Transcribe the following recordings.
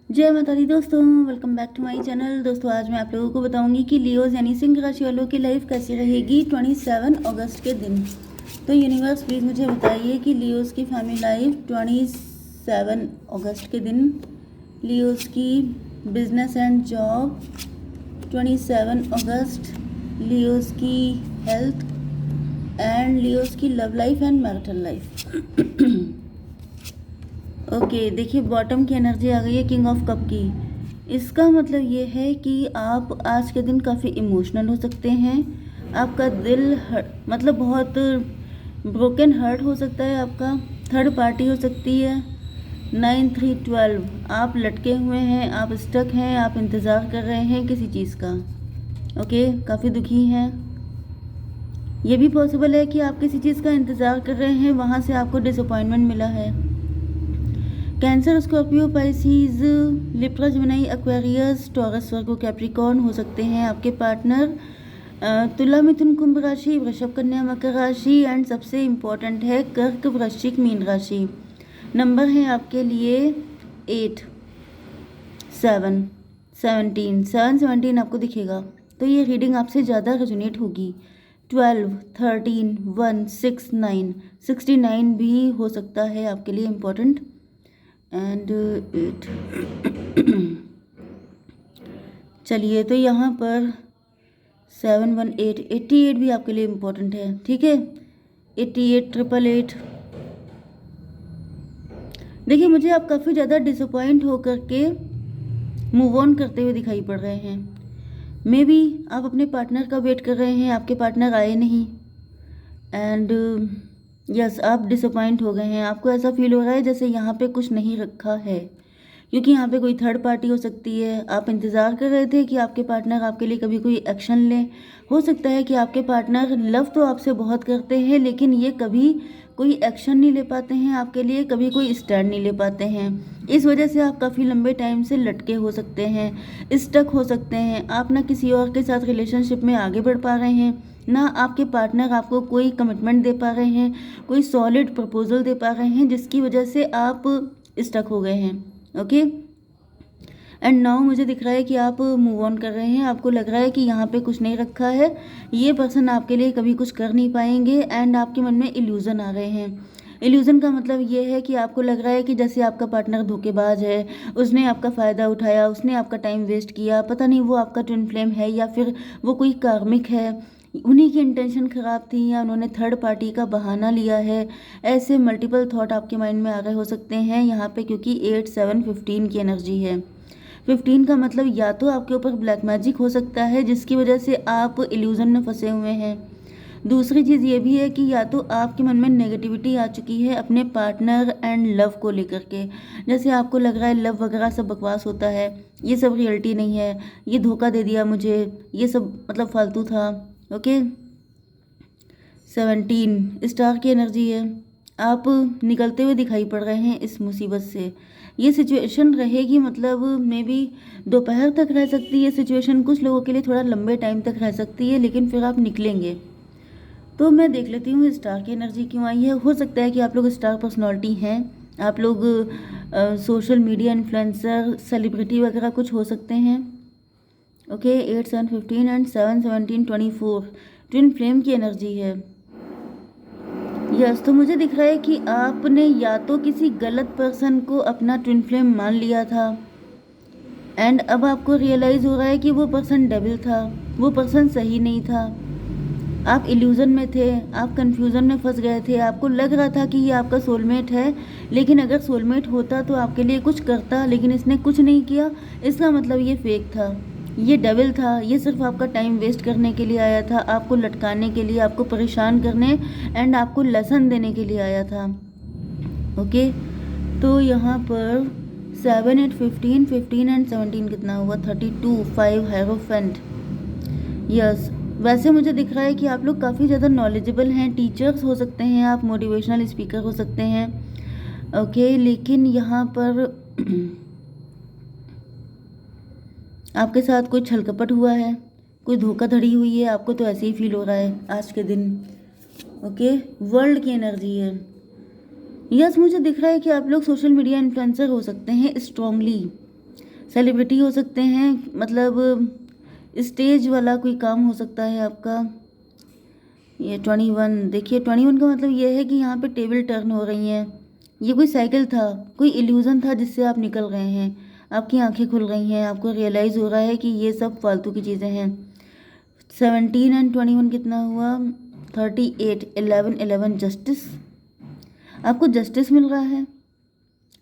जय माता दी दोस्तों, welcome back to my channel. दोस्तों आज मैं आप लोगों को बताऊंगी कि लियोज यानी सिंह राशि वालों की लाइफ कैसी रहेगी 27 अगस्त के दिन। तो यूनिवर्स प्लीज़ मुझे बताइए कि लियोज की फैमिली लाइफ 27 अगस्त के दिन, लियोज की business and job 27 August, Leos की हेल्थ एंड लियोज की love life and marital life. Okay देखिए, बॉटम की एनर्जी आ गई है किंग ऑफ कप की। इसका मतलब ये है कि आप आज के दिन काफ़ी इमोशनल हो सकते हैं। आपका दिल मतलब बहुत ब्रोकन हर्ट हो सकता है। आपका थर्ड पार्टी हो सकती है। 9 3 12 आप लटके हुए हैं, आप स्टक हैं, आप इंतज़ार कर रहे हैं किसी चीज़ का। ओके काफ़ी दुखी हैं। ये भी पॉसिबल है कि आप किसी चीज़ का इंतज़ार कर रहे हैं, वहाँ से आपको डिसअपॉइंटमेंट मिला है। Cancer, Scorpio, Pisces, Libra, Gemini, Aquarius, Taurus, Virgo, Capricorn हो सकते हैं आपके पार्टनर। तुला, मिथुन, कुंभ राशि, वृषभ, कन्या, मकर राशि एंड सबसे इम्पॉर्टेंट है कर्क, वृश्चिक, मीन राशि। नंबर है आपके लिए 8 7 17 7 17 आपको दिखेगा, तो ये रीडिंग आपसे ज़्यादा रेजोनेट होगी। 12 13 1 6 9 69 भी हो सकता है आपके लिए इम्पोर्टेंट एंड 8। चलिए, तो यहाँ पर 7 1 8 88 भी आपके लिए इम्पोर्टेंट है, ठीक है। 88 888। देखिए, मुझे आप काफ़ी ज़्यादा डिसअपॉइंट होकर के मूव ऑन करते हुए दिखाई पड़ रहे हैं। मे बी आप अपने पार्टनर का वेट कर रहे हैं, आपके पार्टनर आए नहीं एंड यस आप डिसअपॉइंट हो गए हैं। आपको ऐसा फील हो रहा है जैसे यहाँ पे कुछ नहीं रखा है, क्योंकि यहाँ पे कोई थर्ड पार्टी हो सकती है। आप इंतज़ार कर रहे थे कि आपके पार्टनर आपके लिए कभी कोई एक्शन ले। हो सकता है कि आपके पार्टनर लव तो आपसे बहुत करते हैं, लेकिन ये कभी कोई एक्शन नहीं ले पाते हैं आपके लिए, कभी कोई स्टैंड नहीं ले पाते हैं। इस वजह से आप काफ़ी लंबे टाइम से लटके हो सकते हैं, स्टक हो सकते हैं। आप ना किसी और के साथ रिलेशनशिप में आगे बढ़ पा रहे हैं, ना आपके पार्टनर आपको कोई कमिटमेंट दे पा रहे हैं, कोई सॉलिड प्रपोजल दे पा रहे हैं, जिसकी वजह से आप स्टक हो गए हैं। ओके एंड नाउ मुझे दिख रहा है कि आप मूव ऑन कर रहे हैं। आपको लग रहा है कि यहाँ पे कुछ नहीं रखा है, ये पर्सन आपके लिए कभी कुछ कर नहीं पाएंगे एंड आपके मन में इल्यूज़न आ रहे हैं। इल्यूज़न का मतलब ये है कि आपको लग रहा है कि जैसे आपका पार्टनर धोखेबाज है, उसने आपका फ़ायदा उठाया, उसने आपका टाइम वेस्ट किया। पता नहीं वो आपका ट्विन फ्लेम है या फिर वो कोई कार्मिक है, उन्हीं की इंटेंशन ख़राब थी या उन्होंने थर्ड पार्टी का बहाना लिया है। ऐसे मल्टीपल थॉट आपके माइंड में आ रहे हो सकते हैं यहाँ पे, क्योंकि 8 7 15 की एनर्जी है। 15 का मतलब या तो आपके ऊपर ब्लैक मैजिक हो सकता है जिसकी वजह से आप इल्यूज़न में फंसे हुए हैं। दूसरी चीज़ ये भी है कि या तो आपके मन में नेगेटिविटी आ चुकी है अपने पार्टनर एंड लव को लेकर के। जैसे आपको लग रहा है लव वगैरह सब बकवास होता है, ये सब रियलिटी नहीं है, ये धोखा दे दिया मुझे, ये सब मतलब फालतू था। ओके 17 स्टार की एनर्जी है। आप निकलते हुए दिखाई पड़ रहे हैं इस मुसीबत से। ये सिचुएशन रहेगी मतलब मे बी दोपहर तक रह सकती है सिचुएशन, कुछ लोगों के लिए थोड़ा लंबे टाइम तक रह सकती है, लेकिन फिर आप निकलेंगे। तो मैं देख लेती हूँ स्टार की एनर्जी क्यों आई है। हो सकता है कि आप लोग स्टार पर्सनालिटी हैं, आप लोग सोशल मीडिया इन्फ्लुएंसर, सेलिब्रिटी वगैरह कुछ हो सकते हैं। ओके 8 7 15 एंड 7 17 24 ट्विन फ्लेम की एनर्जी है। यस तो मुझे दिख रहा है कि आपने या तो किसी गलत पर्सन को अपना ट्विन फ्लेम मान लिया था एंड अब आपको रियलाइज़ हो रहा है कि वो पर्सन डेविल था, वो पर्सन सही नहीं था। आप इल्यूज़न में थे, आप कंफ्यूजन में फंस गए थे। आपको लग रहा था कि ये आपका सोलमेट है, लेकिन अगर सोलमेट होता तो आपके लिए कुछ करता, लेकिन इसने कुछ नहीं किया। इसका मतलब ये फेक था, ये डेविल था, ये सिर्फ आपका टाइम वेस्ट करने के लिए आया था, आपको लटकाने के लिए, आपको परेशान करने एंड आपको लेसन देने के लिए आया था। ओके तो यहाँ पर 7 8 15 15 एंड 17 कितना हुआ 32 5 हेरोफेंट। यस वैसे मुझे दिख रहा है कि आप लोग काफ़ी ज़्यादा नॉलेजेबल हैं, टीचर्स हो सकते हैं, आप मोटिवेशनल स्पीकर हो सकते हैं। ओके लेकिन यहाँ पर आपके साथ कोई छलकपट हुआ है, कोई धोखाधड़ी हुई है, आपको तो ऐसे ही फील हो रहा है आज के दिन। ओके वर्ल्ड की एनर्जी है। यस मुझे दिख रहा है कि आप लोग सोशल मीडिया इन्फ्लुएंसर हो सकते हैं स्ट्रांगली। सेलिब्रिटी हो सकते हैं, मतलब स्टेज वाला कोई काम हो सकता है आपका। ये 21, देखिए 21 का मतलब ये है कि यहाँ पे टेबल टर्न हो रही हैं। ये कोई साइकिल था, कोई इल्यूज़न था जिससे आप निकल गए हैं। आपकी आंखें खुल गई हैं, आपको रियलाइज़ हो रहा है कि ये सब फालतू की चीज़ें हैं। 17 एंड 21 कितना हुआ? 38, 11 जस्टिस। आपको जस्टिस मिल रहा है।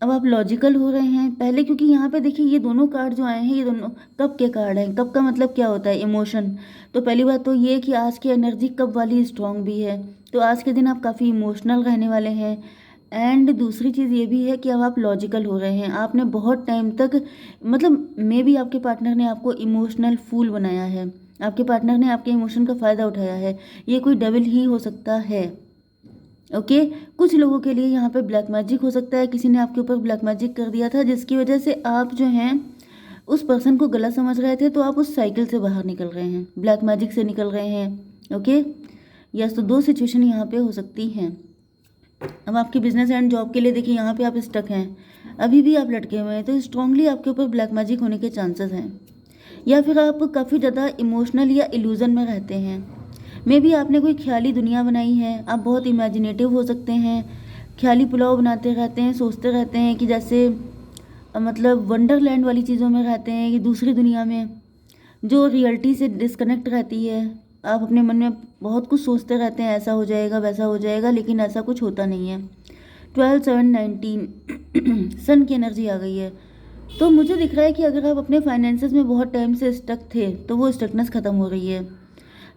अब आप लॉजिकल हो रहे हैं पहले, क्योंकि यहाँ पे देखिए ये दोनों कार्ड जो आए हैं ये दोनों कप के कार्ड हैं। कप का मतलब क्या होता है? इमोशन। तो पहली बात तो ये कि आज की एनर्जी कप वाली स्ट्रांग भी है, तो आज के दिन आप काफ़ी इमोशनल रहने वाले हैं। एंड दूसरी चीज़ ये भी है कि अब आप लॉजिकल हो रहे हैं। आपने बहुत टाइम तक, मतलब मे बी आपके पार्टनर ने आपको इमोशनल फूल बनाया है, आपके पार्टनर ने आपके इमोशन का फ़ायदा उठाया है। ये कोई डेविल ही हो सकता है। ओके कुछ लोगों के लिए यहाँ पे ब्लैक मैजिक हो सकता है, किसी ने आपके ऊपर ब्लैक मैजिक कर दिया था जिसकी वजह से आप जो हैं उस पर्सन को गलत समझ रहे थे, तो आप उस साइकिल से बाहर निकल रहे हैं, ब्लैक मैजिक से निकल रहे हैं। ओके यस, तो दो सिचुएशन यहाँ पे हो सकती हैं। अब आपके बिजनेस एंड जॉब के लिए देखिए यहाँ पे आप स्टक हैं, अभी भी आप लटके हुए हैं, तो स्ट्रांगली आपके ऊपर ब्लैक मैजिक होने के चांसेस हैं। या फिर आप काफ़ी ज़्यादा इमोशनल या इल्यूज़न में रहते हैं। मे भी आपने कोई ख्याली दुनिया बनाई है। आप बहुत इमेजिनेटिव हो सकते हैं, ख्याली पुलाव बनाते रहते हैं, सोचते रहते हैं कि जैसे मतलब वंडरलैंड वाली चीज़ों में रहते हैं कि दूसरी दुनिया में जो रियलिटी से डिस्कनेक्ट रहती है। आप अपने मन में बहुत कुछ सोचते रहते हैं, ऐसा हो जाएगा वैसा हो जाएगा, लेकिन ऐसा कुछ होता नहीं है। 12, 7, 19 सन की एनर्जी आ गई है। तो मुझे दिख रहा है कि अगर आप अपने फाइनेंसेस में बहुत टाइम से स्टक थे तो वो स्टकनेस ख़त्म हो रही है।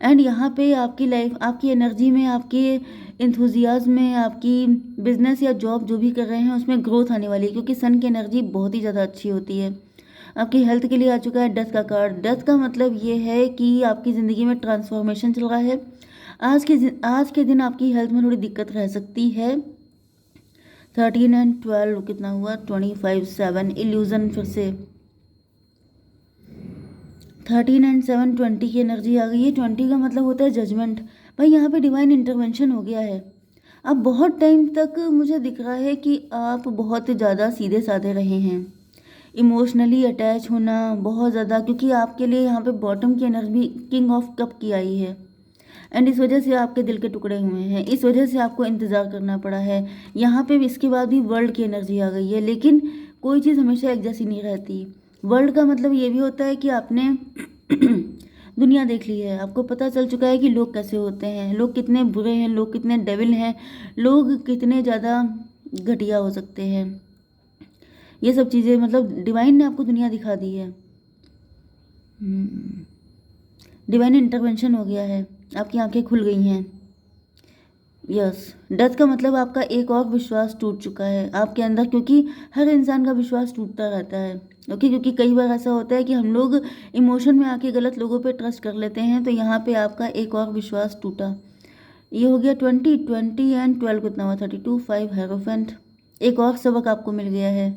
एंड यहाँ पे आपकी लाइफ, आपकी एनर्जी में, आपके इंथुजियाज्म में, आपकी बिजनेस या जॉब जो भी कर रहे हैं उसमें ग्रोथ आने वाली है, क्योंकि सन की एनर्जी बहुत ही ज़्यादा अच्छी होती है। आपकी हेल्थ के लिए आ चुका है डेथ का कार्ड। डेथ का मतलब ये है कि आपकी ज़िंदगी में ट्रांसफॉर्मेशन चल रहा है। आज के दिन आपकी हेल्थ में थोड़ी दिक्कत रह सकती है। 13 एंड 12 कितना हुआ? 25, 7 इल्यूज़न फिर से। 13 एंड 7 20 की एनर्जी आ गई है। 20 का मतलब होता है जजमेंट। भाई यहाँ पे डिवाइन इंटरवेंशन हो गया है। अब बहुत टाइम तक मुझे दिख रहा है कि आप बहुत ज़्यादा सीधे साधे रहे हैं, इमोशनली अटैच होना बहुत ज़्यादा, क्योंकि आपके लिए यहाँ पे बॉटम की एनर्जी किंग ऑफ कप की आई है। एंड इस वजह से आपके दिल के टुकड़े हुए हैं, इस वजह से आपको इंतज़ार करना पड़ा है। यहाँ पे भी इसके बाद भी वर्ल्ड की एनर्जी आ गई है, लेकिन कोई चीज़ हमेशा एक जैसी नहीं रहती। वर्ल्ड का मतलब ये भी होता है कि आपने दुनिया देख ली है, आपको पता चल चुका है कि लोग कैसे होते हैं, लोग कितने बुरे हैं, लोग कितने डेविल हैं, लोग कितने ज़्यादा घटिया हो सकते हैं। ये सब चीज़ें मतलब डिवाइन ने आपको दुनिया दिखा दी है। डिवाइन इंटरवेंशन हो गया है, आपकी आंखें खुल गई हैं। यस, डेथ का मतलब आपका एक और विश्वास टूट चुका है आपके अंदर, क्योंकि हर इंसान का विश्वास टूटता रहता है। ओके क्योंकि कई बार ऐसा होता है कि हम लोग इमोशन में आके गलत लोगों पे ट्रस्ट कर लेते हैं, तो यहाँ पे आपका एक और विश्वास टूटा। ये हो गया 20 एंड 12 कितना हुआ? 32, 5 हेरोफेंट। एक और सबक आपको मिल गया है।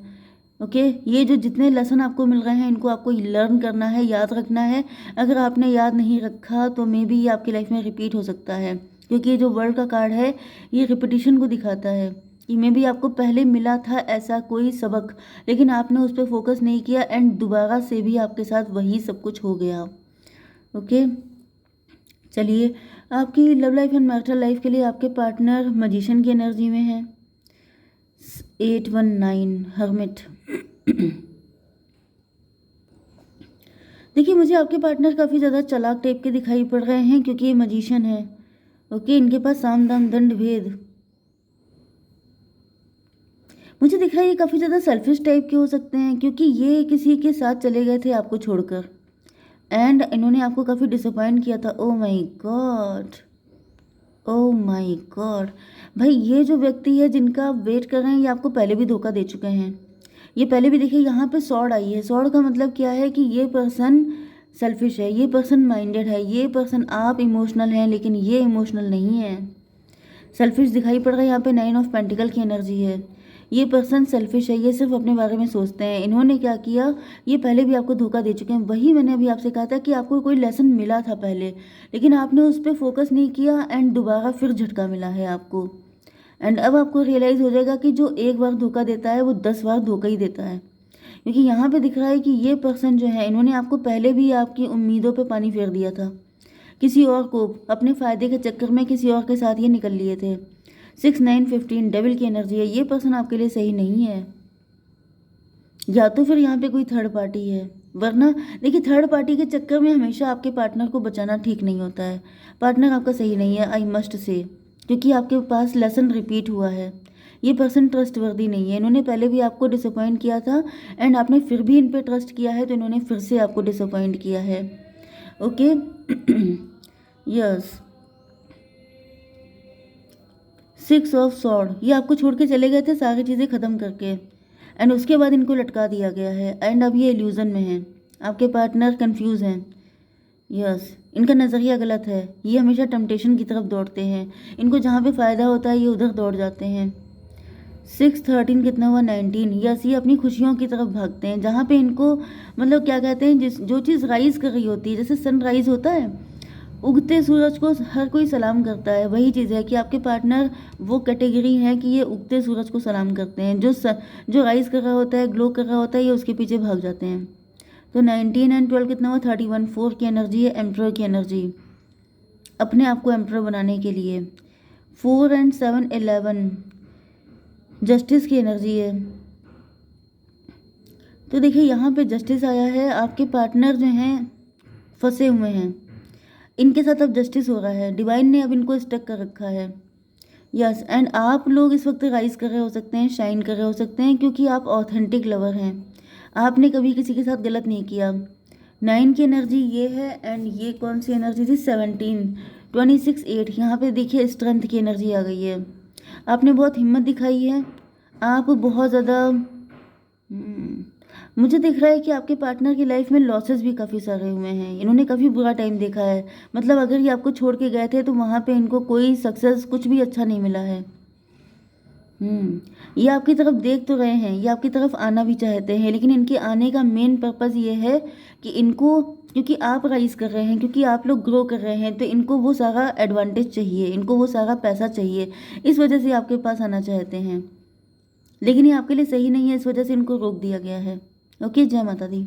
ओके ये जो जितने लेसन आपको मिल रहे हैं इनको आपको लर्न करना है, याद रखना है। अगर आपने याद नहीं रखा तो मे बी ये आपकी लाइफ में रिपीट हो सकता है, क्योंकि ये जो वर्ल्ड का कार्ड है ये रिपीटिशन को दिखाता है कि मे बी आपको पहले मिला था ऐसा कोई सबक, लेकिन आपने उस पर फोकस नहीं किया एंड दोबारा से भी आपके साथ वही सब कुछ हो गया। ओके चलिए, आपकी love life and marital life के लिए आपके पार्टनर मजिशियन की एनर्जी में है। 819 हर्मिट। देखिए मुझे आपके पार्टनर काफ़ी ज़्यादा चालाक टाइप के दिखाई पड़ रहे हैं, क्योंकि ये मजिशियन है। ओके इनके पास साम दाम दंड भेद। मुझे दिख रहा है ये काफ़ी ज़्यादा सेल्फिश टाइप के हो सकते हैं, क्योंकि ये किसी के साथ चले गए थे आपको छोड़कर, एंड इन्होंने आपको काफ़ी डिसअपॉइंट किया था। Oh my God, oh my God. भाई ये जो व्यक्ति है जिनका आप वेट कर रहे हैं ये आपको पहले भी धोखा दे चुके हैं। ये पहले भी देखिए यहाँ पे सॉर्ड आई है। सॉर्ड का मतलब क्या है कि ये पर्सन सेल्फिश है, ये पर्सन माइंडेड है, ये पर्सन, आप इमोशनल हैं लेकिन ये इमोशनल नहीं है। सेल्फिश दिखाई पड़ रहा है यहाँ पे। 9 ऑफ पेंटिकल की एनर्जी है। ये पर्सन सेल्फिश है, ये सिर्फ अपने बारे में सोचते हैं। इन्होंने क्या किया, ये पहले भी आपको धोखा दे चुके हैं। वही मैंने अभी आपसे कहा था कि आपको कोई लेसन मिला था पहले, लेकिन आपने उस पर फोकस नहीं किया एंड दोबारा फिर झटका मिला है आपको। एंड अब आपको रियलाइज़ हो जाएगा कि जो एक बार धोखा देता है वो 10 बार धोखा ही देता है, क्योंकि यहाँ पे दिख रहा है कि ये पर्सन जो है, इन्होंने आपको पहले भी आपकी उम्मीदों पे पानी फेर दिया था, किसी और को अपने फ़ायदे के चक्कर में किसी और के साथ ये निकल लिए थे। 6 9 15 डेविल की एनर्जी है। ये पर्सन आपके लिए सही नहीं है, या तो फिर यहाँ पे कोई थर्ड पार्टी है, वरना देखिए थर्ड पार्टी के चक्कर में हमेशा आपके पार्टनर को बचाना ठीक नहीं होता है। पार्टनर आपका सही नहीं है, आई मस्ट से, क्योंकि आपके पास लेसन रिपीट हुआ है। ये पर्सन ट्रस्टवर्दी नहीं है। इन्होंने पहले भी आपको डिसअपॉइंट किया था एंड आपने फिर भी इन पे ट्रस्ट किया है, तो इन्होंने फिर से आपको डिसअपॉइंट किया है। ओके यस 6 ऑफ सॉर्ड, ये आपको छोड़ के चले गए थे सारी चीज़ें ख़त्म करके, एंड उसके बाद इनको लटका दिया गया है, एंड अब ये इल्यूज़न में है। आपके पार्टनर कंफ्यूज हैं। यस इनका नज़रिया गलत है। ये हमेशा टेम्पटेशन की तरफ दौड़ते हैं। इनको जहाँ पे फ़ायदा होता है ये उधर दौड़ जाते हैं। 6 13 कितना हुआ 19। यस ये अपनी खुशियों की तरफ भागते हैं, जहाँ पे इनको मतलब क्या कहते हैं, जो चीज़ राइज़ कर रही होती है, जैसे सनराइज़ होता है, उगते सूरज को हर कोई सलाम करता है, वही चीज़ है कि आपके पार्टनर वो कैटेगरी है कि ये उगते सूरज को सलाम करते हैं। जो राइज़ कर रहा होता है, ग्लो कर रहा होता है, ये उसके पीछे भाग जाते हैं। तो 19 एंड 12 कितना हुआ 31। 4 की एनर्जी है, एम्प्रर की एनर्जी, अपने आप को एम्प्रर बनाने के लिए। 4 एंड 7 11 जस्टिस की एनर्जी है। तो देखिए यहाँ पे जस्टिस आया है। आपके पार्टनर जो हैं फंसे हुए हैं, इनके साथ अब जस्टिस हो रहा है। डिवाइन ने अब इनको स्टक कर रखा है। यस एंड आप लोग इस वक्त राइज कर रहे हो सकते हैं, शाइन कर रहे हो सकते हैं, क्योंकि आप ऑथेंटिक लवर हैं। आपने कभी किसी के साथ गलत नहीं किया। 9 की एनर्जी ये है, एंड ये कौन सी एनर्जी थी 17 26 8। यहाँ पे देखिए स्ट्रेंथ की एनर्जी आ गई है। आपने बहुत हिम्मत दिखाई है। आप बहुत ज़्यादा मुझे दिख रहा है कि आपके पार्टनर की लाइफ में लॉसेस भी काफ़ी सारे हुए हैं। इन्होंने काफ़ी बुरा टाइम देखा है। मतलब अगर ये आपको छोड़ के गए थे तो वहाँ पे इनको कोई सक्सेस कुछ भी अच्छा नहीं मिला है। ये आपकी तरफ देख तो रहे हैं, ये आपकी तरफ आना भी चाहते हैं, लेकिन इनके आने का मेन पर्पज़ ये है कि इनको, क्योंकि आप राइज कर रहे हैं, क्योंकि आप लोग ग्रो कर रहे हैं, तो इनको वो सारा एडवांटेज चाहिए, इनको वो सारा पैसा चाहिए। इस वजह से आपके पास आना चाहते हैं, लेकिन ये आपके लिए सही नहीं है, इस वजह से इनको रोक दिया गया है। ओके जय माता दी।